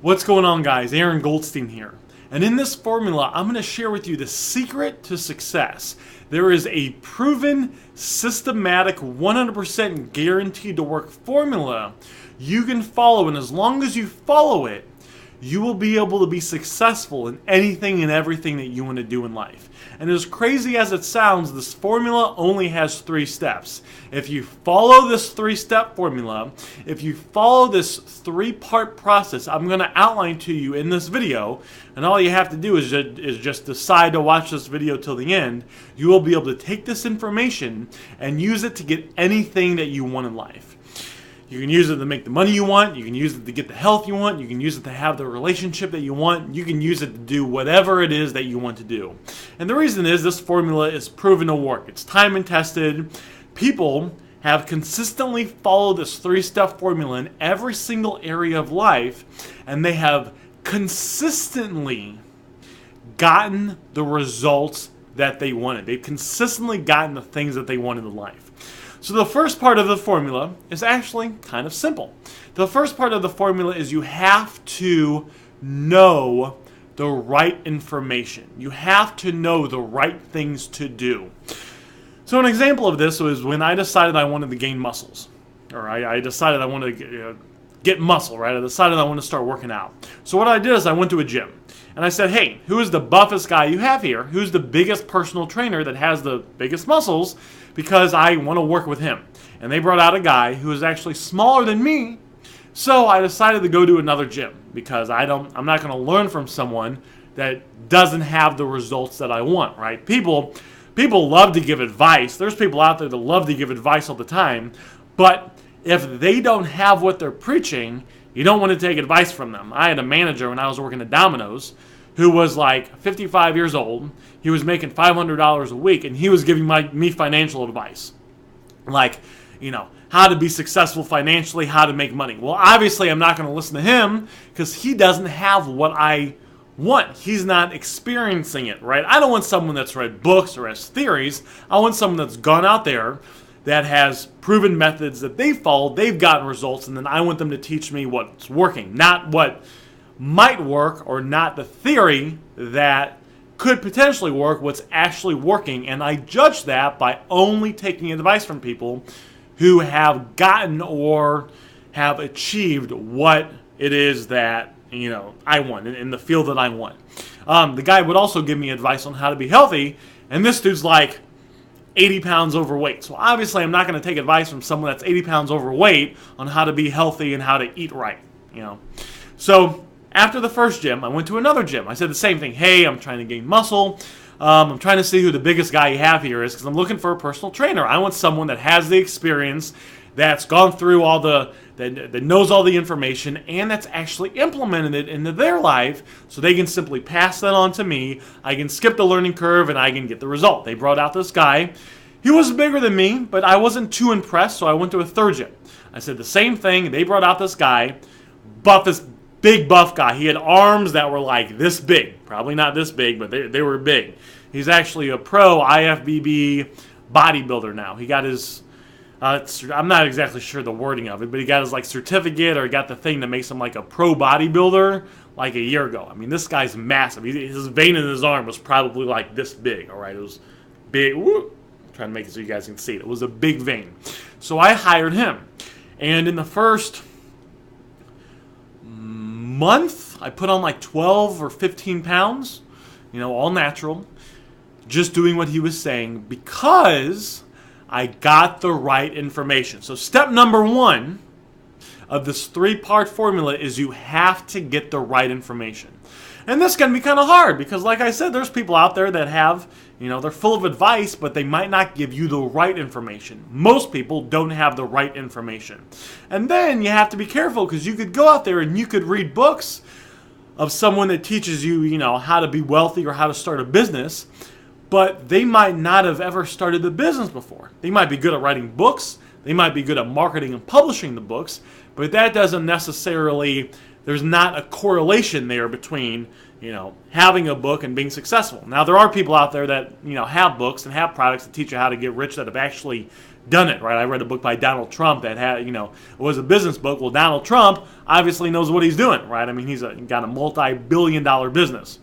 What's going on, guys? Aaron Goldsten here. And in this formula, I'm going to share with you the secret to success. There is a proven, systematic, 100% guaranteed to work formula you can follow, and as long as you follow it, you will be able to be successful in anything and everything that you want to do in life. And as crazy as it sounds, this formula only has 3 steps. If you follow this 3-step formula, if you follow this 3-part process I'm going to outline to you in this video, and all you have to do is just decide to watch this video till the end, you will be able to take this information and use it to get anything that you want in life. You can use it to make the money you want. You can use it to get the health you want. You can use it to have the relationship that you want. You can use it to do whatever it is that you want to do. And the reason is this formula is proven to work. It's time and tested. People have consistently followed this 3-step formula in every single area of life, and they have consistently gotten the results that they wanted. They've consistently gotten the things that they wanted in life. So the first part of the formula is actually kind of simple. The first part of the formula is you have to know the right information. You have to know the right things to do. So an example of this was when I decided I wanted to gain muscles. Or I decided I wanted to get muscle, right? I decided I wanted to start working out. So what I did is I went to a gym. And I said, hey, who is the buffest guy you have here? Who's the biggest personal trainer that has the biggest muscles? Because I want to work with him. And they brought out a guy who is actually smaller than me. So I decided to go to another gym because I'm not going to learn from someone that doesn't have the results that I want, right? People love to give advice. There's people out there that love to give advice all the time. But if they don't have what they're preaching, you don't want to take advice from them. I had a manager when I was working at Domino's who was like 55 years old. He was making $500 a week, and he was giving me financial advice. Like, how to be successful financially, how to make money. Well, obviously, I'm not going to listen to him because he doesn't have what I want. He's not experiencing it, right? I don't want someone that's read books or has theories. I want someone that's gone out there that has proven methods that they've followed, they've gotten results, and then I want them to teach me what's working, not what might work or not the theory that could potentially work, what's actually working. And I judge that by only taking advice from people who have gotten or have achieved what it is that I want in the field that I want. The guy would also give me advice on how to be healthy, and this dude's like 80 pounds overweight. So obviously I'm not going to take advice from someone that's 80 pounds overweight on how to be healthy and how to eat right. So after the first gym, I went to another gym. I said the same thing. Hey, I'm trying to gain muscle. I'm trying to see who the biggest guy you have here is because I'm looking for a personal trainer. I want someone that has the experience, that's gone through all that knows all the information, and that's actually implemented it into their life so they can simply pass that on to me. I can skip the learning curve and I can get the result. They brought out this guy. He was bigger than me, but I wasn't too impressed, so I went to a third gym. I said the same thing. They brought out this guy, big buff guy. He had arms that were like this big. Probably not this big, but they were big. He's actually a pro IFBB bodybuilder now. He got his, I'm not exactly sure the wording of it, but he got his certificate, or he got the thing that makes him like a pro bodybuilder like a year ago. I mean, this guy's massive. His vein in his arm was probably like this big, all right? It was big. Woo. I'm trying to make it so you guys can see it. It was a big vein. So I hired him. And in the first month, I put on like 12 or 15 pounds, all natural, just doing what he was saying because I got the right information. So step number 1 of this 3-part formula is you have to get the right information. And this can be kind of hard because, like I said, there's people out there that have, they're full of advice, but they might not give you the right information. Most people don't have the right information. And then you have to be careful because you could go out there and you could read books of someone that teaches you, how to be wealthy or how to start a business, but they might not have ever started a business before. They might be good at writing books. They might be good at marketing and publishing the books, but that doesn't necessarily, there's not a correlation there between, having a book and being successful. Now, there are people out there that, have books and have products that teach you how to get rich that have actually done it, right? I read a book by Donald Trump that had, it was a business book. Well, Donald Trump obviously knows what he's doing, right? I mean, he's got a multi-billion-dollar business.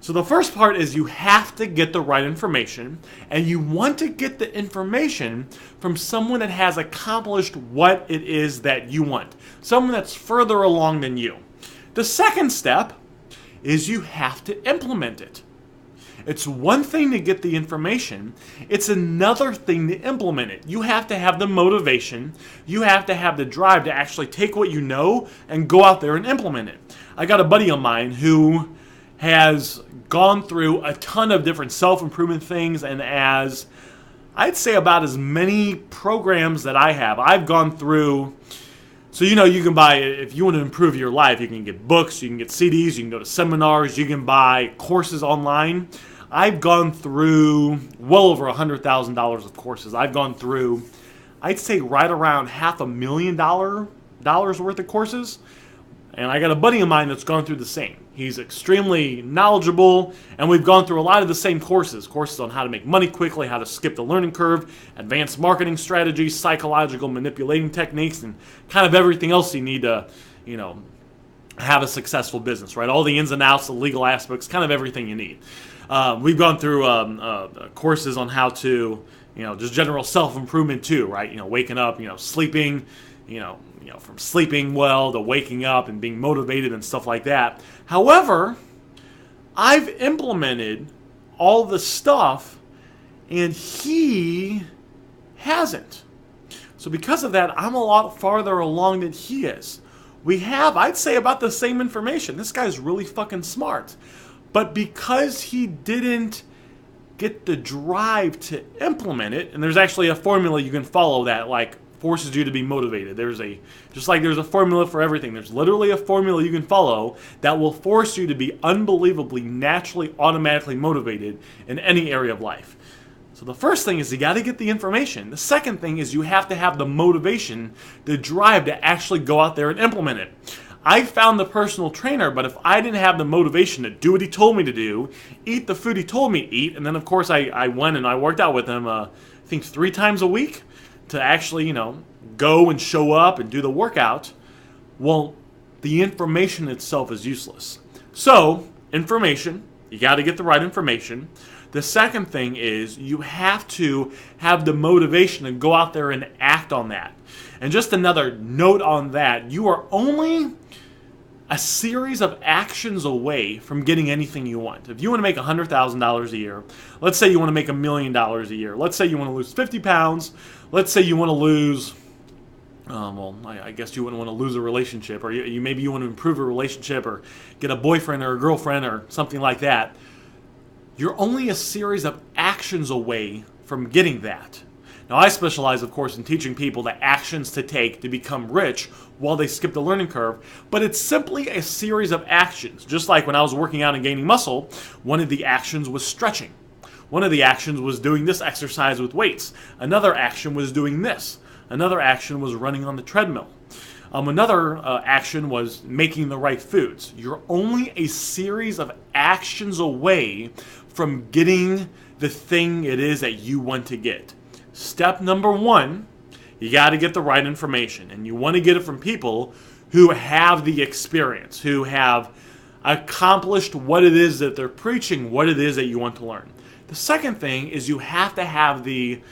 So the first part is you have to get the right information, and you want to get the information from someone that has accomplished what it is that you want, someone that's further along than you. The second step is you have to implement it. It's one thing to get the information, it's another thing to implement it. You have to have the motivation, you have to have the drive to actually take what you know and go out there and implement it. I got a buddy of mine who has gone through a ton of different self-improvement things, and I'd say about as many programs that I have. I've gone through, so you can buy, if you want to improve your life, you can get books, you can get CDs, you can go to seminars, you can buy courses online. I've gone through well over $100,000 of courses. I've gone through, I'd say right around $500,000 worth of courses. And I got a buddy of mine that's gone through the same. He's extremely knowledgeable, and we've gone through a lot of the same courses on how to make money quickly, how to skip the learning curve, advanced marketing strategies, psychological manipulating techniques, and kind of everything else you need to, have a successful business, right? All the ins and outs, the legal aspects, kind of everything you need. We've gone through courses on how to, just general self-improvement too, right? Waking up, sleeping, from sleeping well to waking up and being motivated and stuff like that. However, I've implemented all the stuff and he hasn't. So because of that, I'm a lot farther along than he is. We have, I'd say, about the same information. This guy's really fucking smart. But because he didn't get the drive to implement it, and there's actually a formula you can follow that forces you to be motivated. Just like there's a formula for everything, there's literally a formula you can follow that will force you to be unbelievably, naturally, automatically motivated in any area of life. So the first thing is you got to get the information. The second thing is you have to have the motivation, the drive to actually go out there and implement it. I found the personal trainer, but if I didn't have the motivation to do what he told me to do, eat the food he told me to eat, and then of course I went and I worked out with him, I think 3 times a week to actually, go and show up and do the workout, well, the information itself is useless. So, information, you got to get the right information. The second thing is you have to have the motivation to go out there and act on that. And just another note on that, you are only a series of actions away from getting anything you want. If you want to make $100,000 a year, let's say you want to make $1 million a year, let's say you want to lose 50 pounds, let's say you want to lose, I guess you wouldn't want to lose a relationship, or maybe you want to improve a relationship or get a boyfriend or a girlfriend or something like that. You're only a series of actions away from getting that. Now, I specialize, of course, in teaching people the actions to take to become rich while they skip the learning curve, but it's simply a series of actions. Just like when I was working out and gaining muscle, one of the actions was stretching. One of the actions was doing this exercise with weights. Another action was doing this. Another action was running on the treadmill. Another action was making the right foods. You're only a series of actions away from getting the thing it is that you want to get. Step number 1, you got to get the right information. And you want to get it from people who have the experience, who have accomplished what it is that they're preaching, what it is that you want to learn. The second thing is you have to have the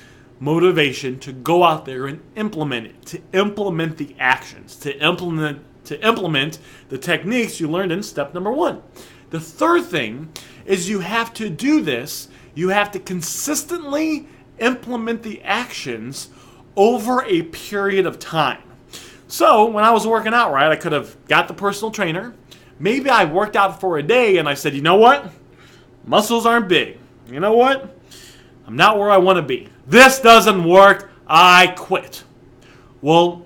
motivation to go out there and implement it, to implement the actions, to implement the techniques you learned in step number 1. The third thing is you have to do this, you have to consistently implement the actions over a period of time. So when I was working out, right, I could have got the personal trainer. Maybe I worked out for a day and I said, you know what? Muscles aren't big. You know what? I'm not where I want to be. This doesn't work. I quit. Well,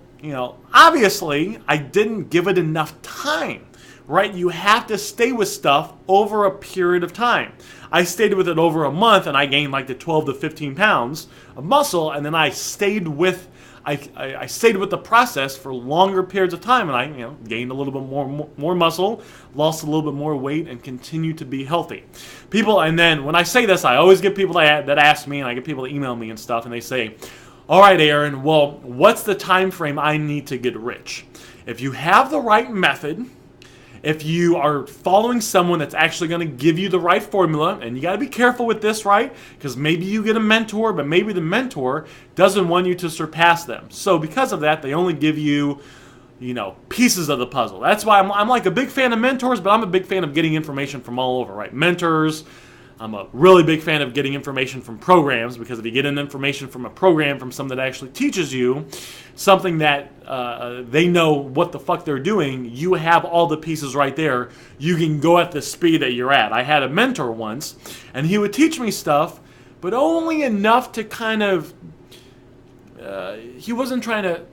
obviously I didn't give it enough time, right? You have to stay with stuff over a period of time. I stayed with it over a month and I gained the 12 to 15 pounds of muscle, and then I stayed with I stayed with the process for longer periods of time, and I gained a little bit more muscle, lost a little bit more weight, and continued to be healthy. People, and then when I say this, I always get people that ask me, and I get people that email me and stuff, and they say, All right, Aaron, well, what's the time frame I need to get rich? If you have the right method, if you are following someone that's actually going to give you the right formula, and you got to be careful with this, right? Because maybe you get a mentor, but maybe the mentor doesn't want you to surpass them. So because of that, they only give you, pieces of the puzzle. That's why I'm like a big fan of mentors, but I'm a big fan of getting information from all over, right? Mentors. I'm a really big fan of getting information from programs, because if you get an information from a program, from someone that actually teaches you something that they know what the fuck they're doing, you have all the pieces right there. You can go at the speed that you're at. I had a mentor once, and he would teach me stuff, but only enough to kind of, he wasn't trying to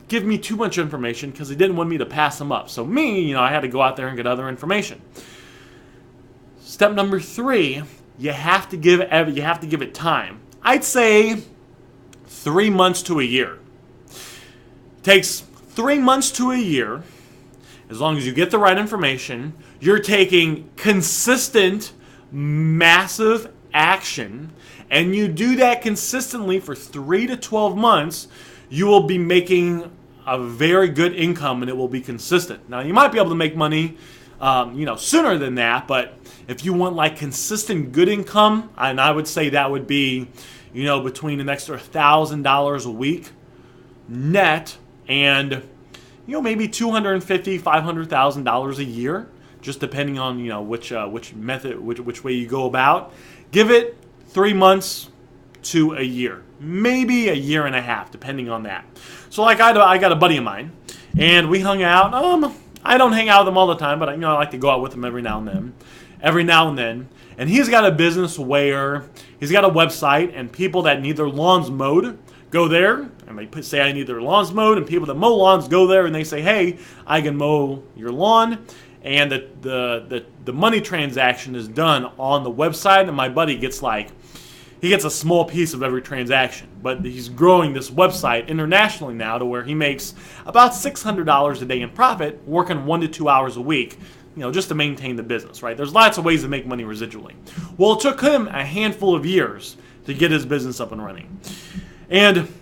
give me too much information because he didn't want me to pass him up. So me, I had to go out there and get other information. Step number 3, you have to give it time. I'd say 3 months to a year. Takes 3 months to a year. As long as you get the right information, you're taking consistent, massive action, and you do that consistently for 3 to 12 months, you will be making a very good income, and it will be consistent. Now, you might be able to make money sooner than that, but if you want like consistent good income, and I would say that would be, between an extra $1,000 a week net and, maybe $250,000, $500,000 a year, just depending on, which method, which way you go about. Give it 3 months to a year, maybe a year and a half, depending on that. So like I got a buddy of mine, and we hung out. I don't hang out with him all the time, but I like to go out with him every now and then. And he's got a business where he's got a website, and people that need their lawns mowed go there, and they say, I need their lawns mowed, and people that mow lawns go there, and they say, hey, I can mow your lawn. And the money transaction is done on the website, and my buddy gets he gets a small piece of every transaction, but he's growing this website internationally now to where he makes about $600 a day in profit, working 1 to 2 hours a week, just to maintain the business, right? There's lots of ways to make money residually. Well, it took him a handful of years to get his business up and running. And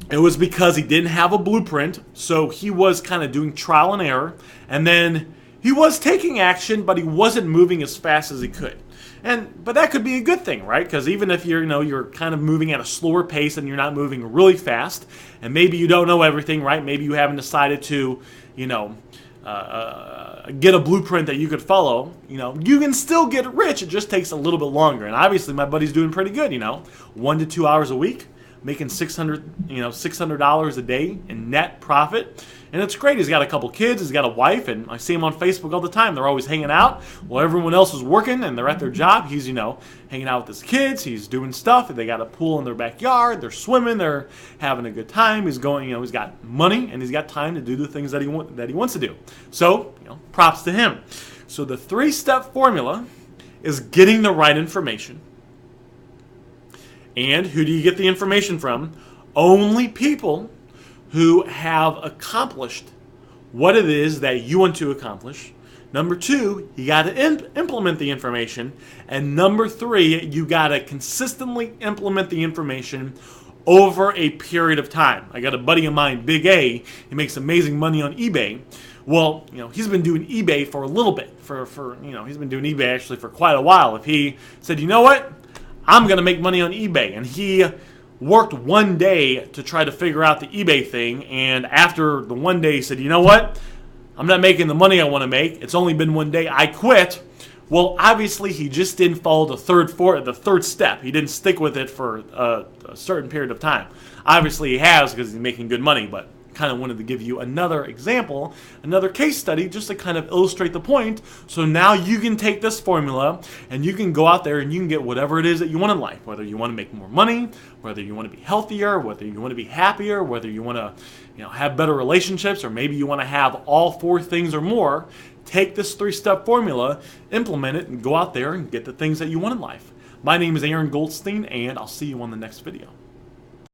it was because he didn't have a blueprint, so he was kind of doing trial and error, and then he was taking action, but he wasn't moving as fast as he could. But that could be a good thing, right? Because even if you're kind of moving at a slower pace and you're not moving really fast, and maybe you don't know everything, right? Maybe you haven't decided to, get a blueprint that you could follow. You can still get rich. It just takes a little bit longer. And obviously, my buddy's doing pretty good. 1 to 2 hours a week, making $600 a day in net profit. And it's great. He's got a couple kids. He's got a wife. And I see him on Facebook all the time. They're always hanging out. While everyone else is working and they're at their job, he's, hanging out with his kids. He's doing stuff. They got a pool in their backyard. They're swimming. They're having a good time. He's going, he's got money and he's got time to do the things that he wants to do. So, props to him. So the 3-step formula is getting the right information. And who do you get the information from? Only people who have accomplished what it is that you want to accomplish. Number 2, you got to implement the information. And number 3, you got to consistently implement the information over a period of time. I got a buddy of mine, Big A. He makes amazing money on eBay. Well, he's been doing eBay for a little bit. He's been doing eBay actually for quite a while. If he said, what? I'm going to make money on eBay. And he worked one day to try to figure out the eBay thing, and after the one day he said, what? I'm not making the money I want to make. It's only been one day. I quit. Well, obviously he just didn't follow the third step. He didn't stick with it for a certain period of time. Obviously he has, because he's making good money, but kind of wanted to give you another example, another case study, just to kind of illustrate the point. So now you can take this formula and you can go out there and you can get whatever it is that you want in life, whether you want to make more money, whether you want to be healthier, whether you want to be happier, whether you want to have better relationships, or maybe you want to have all 4 things or more. Take this 3-step formula, implement it, and go out there and get the things that you want in life. My name is Aaron Goldsten, and I'll see you on the next video.